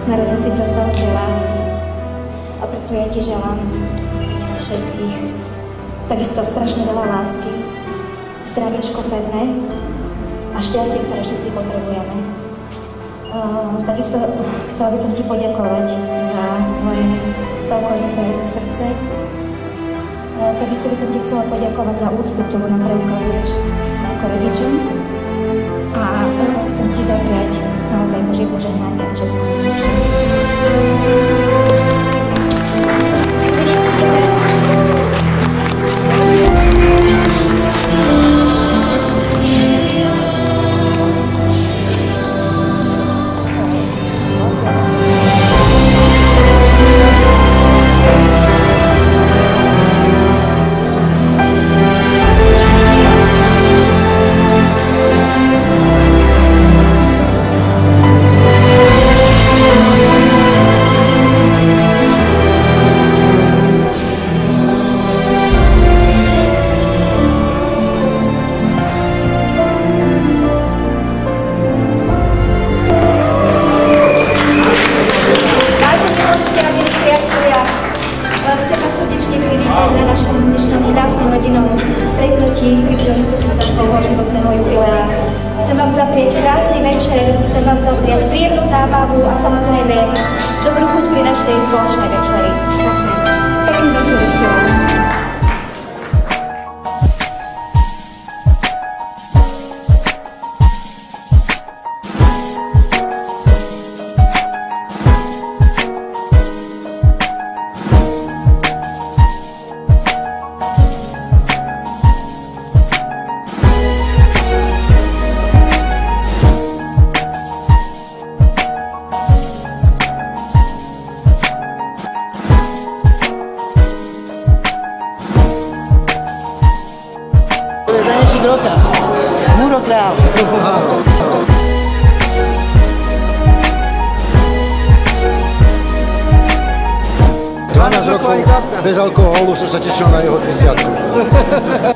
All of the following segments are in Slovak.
narodil si sa z veľkej lásky. A preto ja ti želám nás všetkých takisto strašne veľa lásky, zdraviečko pevné a šťastie, ktoré všetci potrebujeme. Takisto chcela by som ti poďakovať za tvoje veľkorysé srdce. Takisto by som ti chcela poďakovať za úctu, ktorú nám preukazuješ ako rodičom. A chcem ti zapriať naozaj Božie požehnanie a všetko najlepšie. Na našom dnešnom krásnom rodinnom stretnutí pri príležitosti svojho životného jubilea. Chcem vám zaprieť krásny večer, chcem vám zaprieť príjemnú zábavu a samozrejme dobrú chuť pri našej spoločnej večeri. Takže pekný večer ešte raz. Roka. Muro král. 12 rokov bez alkoholu, som sa tešil na jeho 30.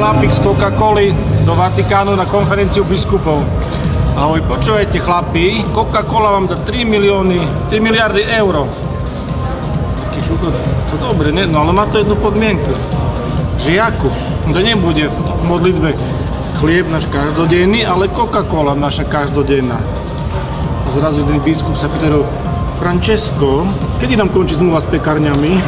Chlapík z Coca-Coly do Vatikánu na konferenciu biskupov. Ahoj, počujete chlapí, Coca-Cola vám dá 3 miliardy eur. To dobre, ne? No ale má to jednu podmienku. Že jakú? To nebude v modlitbe chlieb náš každodenný, ale Coca-Cola naša každodenná. Zrazu jeden biskup sa pýtal, Francesco, kedy nám končí zmluva s pekárňami?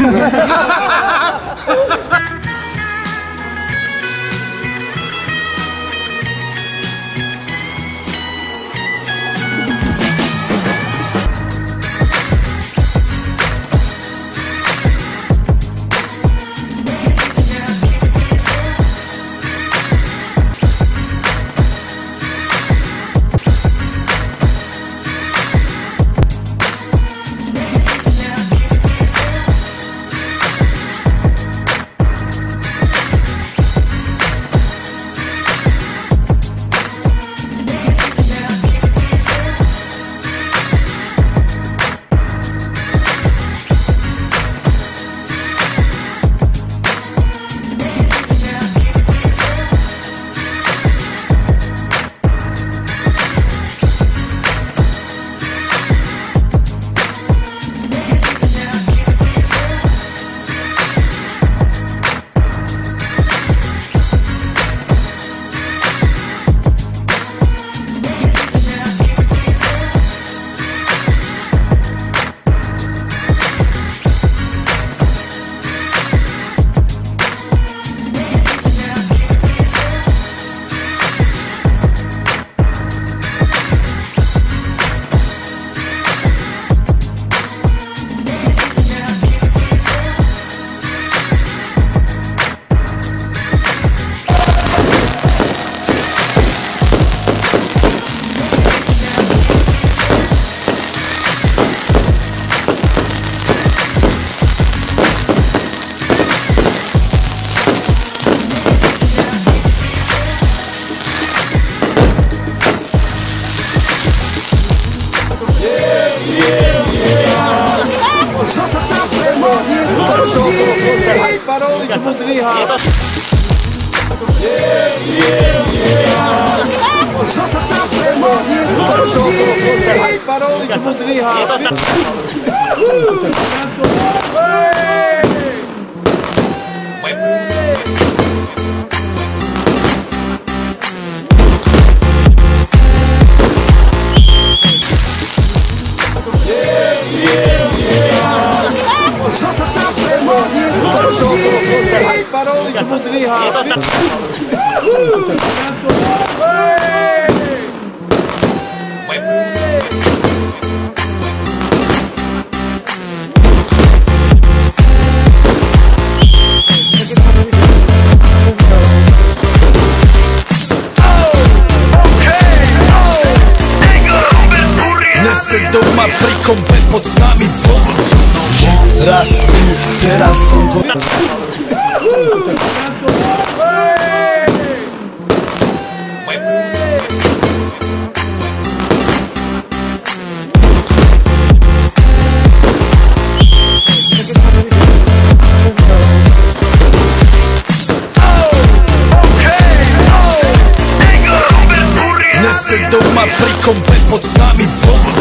Paroli mu dvíha. Zo srdca premodí ľudí. Paroli mu dvíha. Zo srdca premodí ľudí. Paroli mu dvíha. Dnes se doma pri kompe pod nami von. Raz tu, teraz slnko. Dnes se doma pri kompe pod nami von.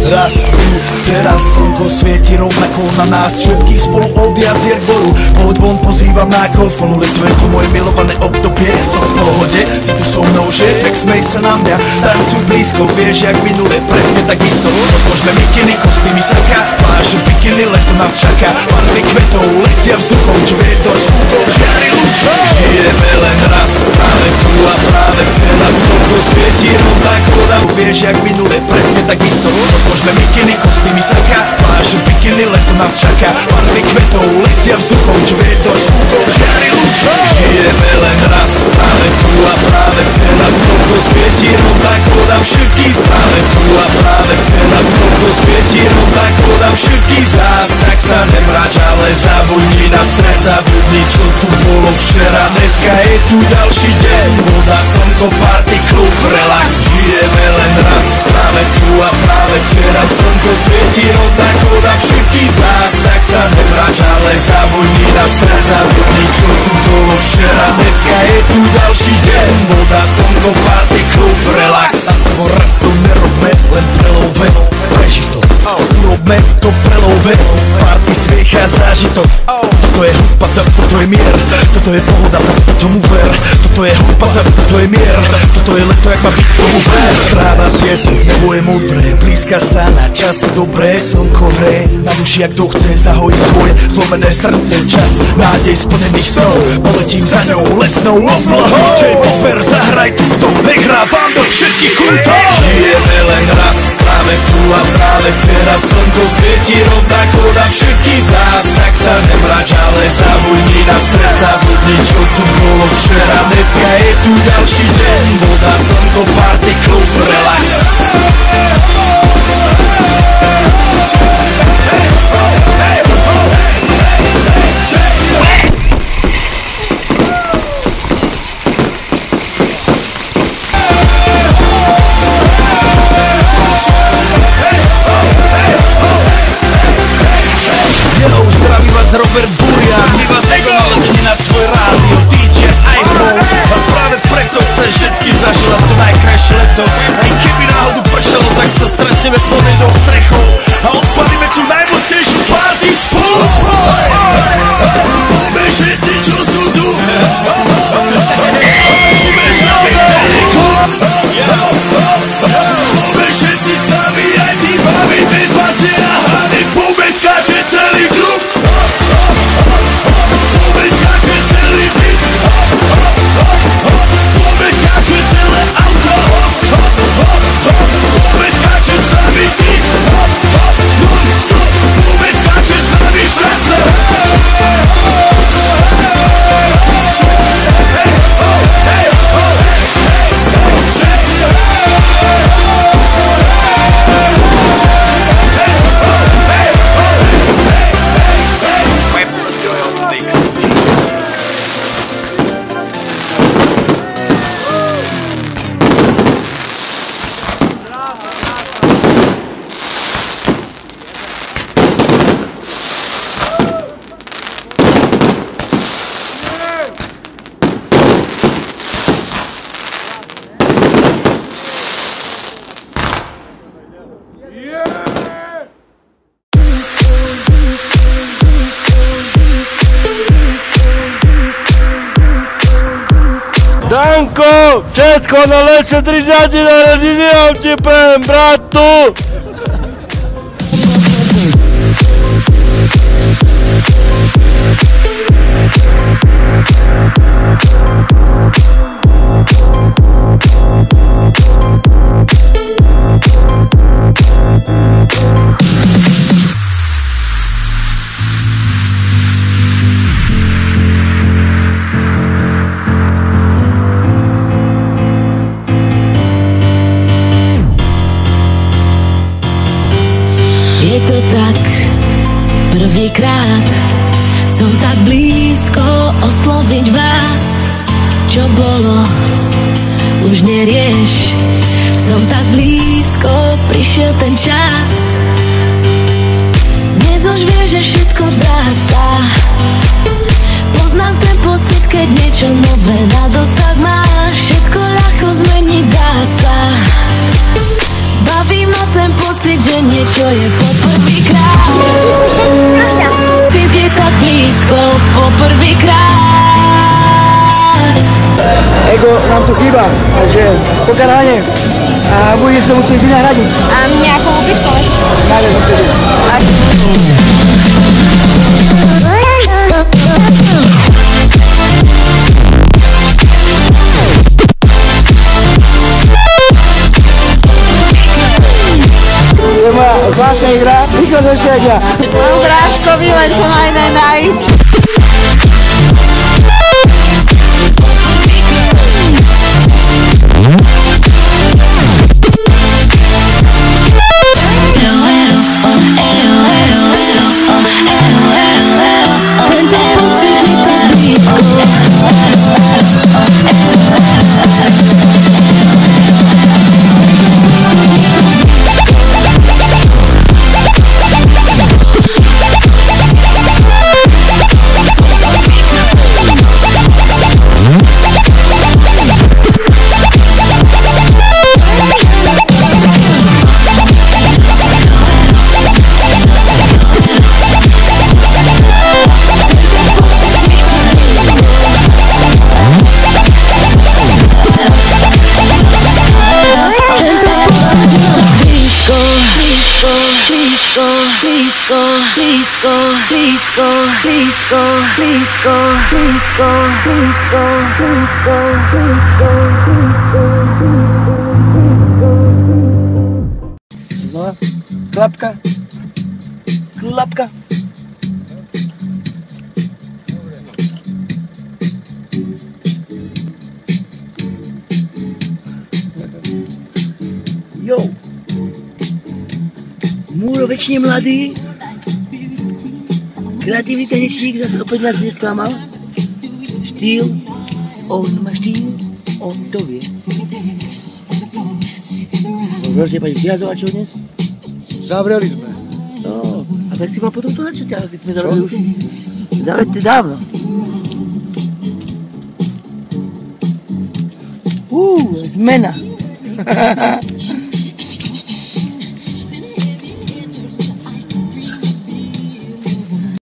Raz tu, teraz slnko svieti rovnako na nás všetkých spolu od jazier boru. Pohoď von, pozývam na kofolu, leto je to moje milované obdobie. Som v pohode, si tu so mnou, že? Tak smej sa na mňa, tancuj blízko, vieš jak minule, presne tak isto. Odložme mikiny, kostýmy saka, pláže bikiny, leto nás čaká. Barvy kvetov letia vzduchom, čo vietor s húbou žiari lúčom. Žijeme len raz, práve tu a práve teraz slnko svieti rovnako na. Vieš jak minule, presne tak isto. Odložme mikiny, kostýmy saka, pláže bikiny, leto nás čaká. Barvy kvetov letia vzduchom, čo vietor s húbou žiari lúčom. Žijeme len raz, práve tu a práve teraz slnko svieti rovnako na všetkých. Práve tu a práve teraz slnko svieti rovnako na všetkých z nás. Tak sa nemráč, ale zabudni na stres, zabudni čo tu bolo včera. Dneska je tu ďalší deň, voda, slnko, party, klub, relax. Žijeme len raz, práve tu a práve teraz slnko svieti rovnako na všetkých z nás. Tak sa nemráč, ale zabudni na stres, zabudni čo tu bolo včera. Dneska je tu ďalší deň, voda, slnko, party, klub, relax. A svoj raz to nerobme, len prelove, preži to, urobme to prelove. Party, smiech a zážitok, toto je hudba, toto je mier, toto je pohoda, tomu ver. Toto je hudba, toto je mier, toto je leto, jak má byť, tomu ver. Tráva, pieseň, nebo je modré, blízka sa na časy dobré. Slnko hre na duši, jak to chce, zahojí svoje zlomené srdce. Čas nádej splnených snov, poletím za ňou letnou oblohou. J-Popper, zahraj túto, nech hrá vám do všetkých kultov. Žijeme len raz, práve tu a práve teraz slnko svieti rovnako na všetkých z nás. Tak sa nemráč, ale zabudni na stres, zabudni čo tu bolo včera. Dneska je tu ďalší deň, voda, slnko, party, klub, relax. Zdraví vás Robert Burian, my vás naladení na tvoj rádio DJ iPhone. A práve preto chceš všetky zažívať to najkrajšie leto. Aj keby náhodu pršalo, tak sa stretneme pod jednou strechou a odpalíme tu najmocnejšiu party spolu. Poďme všetci, čo sú tu, poďme s nami celý klub. Poďme všetci s nami, aj tí babi bez basy a hany. Poďme skáče celý klub. Poďme skáče celý byt. Poďme skáče celé auto. Poďme skáče s nami ty. Janko, všetko na lepšie 30 narodiny, ja ti prajem, bratu! Je to tak, prvýkrát som tak blízko osloviť vás. Čo bolo, už nerieš, som tak blízko, prišiel ten čas. Dnes už vieš, že všetko dá sa. Poznám ten pocit, keď niečo nové na dosah máš. Všetko ľahko zmeniť dá sa. Baví ma ten pocit, že niečo je poprvýkrát. Cít je tak blízko poprvýkrát. Ego nám tu chýba, takže pokarhanie a bude sa musieť vynahradiť. A nejakú úpiskovať? Nájdeš za sebe. To je moja zvláštna hra, východnejšia hra. Bráškovi len to najnaj. No, klapka. Klapka. Jo. Múro väčšine mladý. Kreatívny tanečník zase opäť nás nesklamal. Štýl. On má štýl. On to vie. Hrozne pani Fiazová, čo dnes? Zavreli sme. No, a tak si mal potom to načo ťa, keď sme zavreli už? Zavreli dávno. Zmena.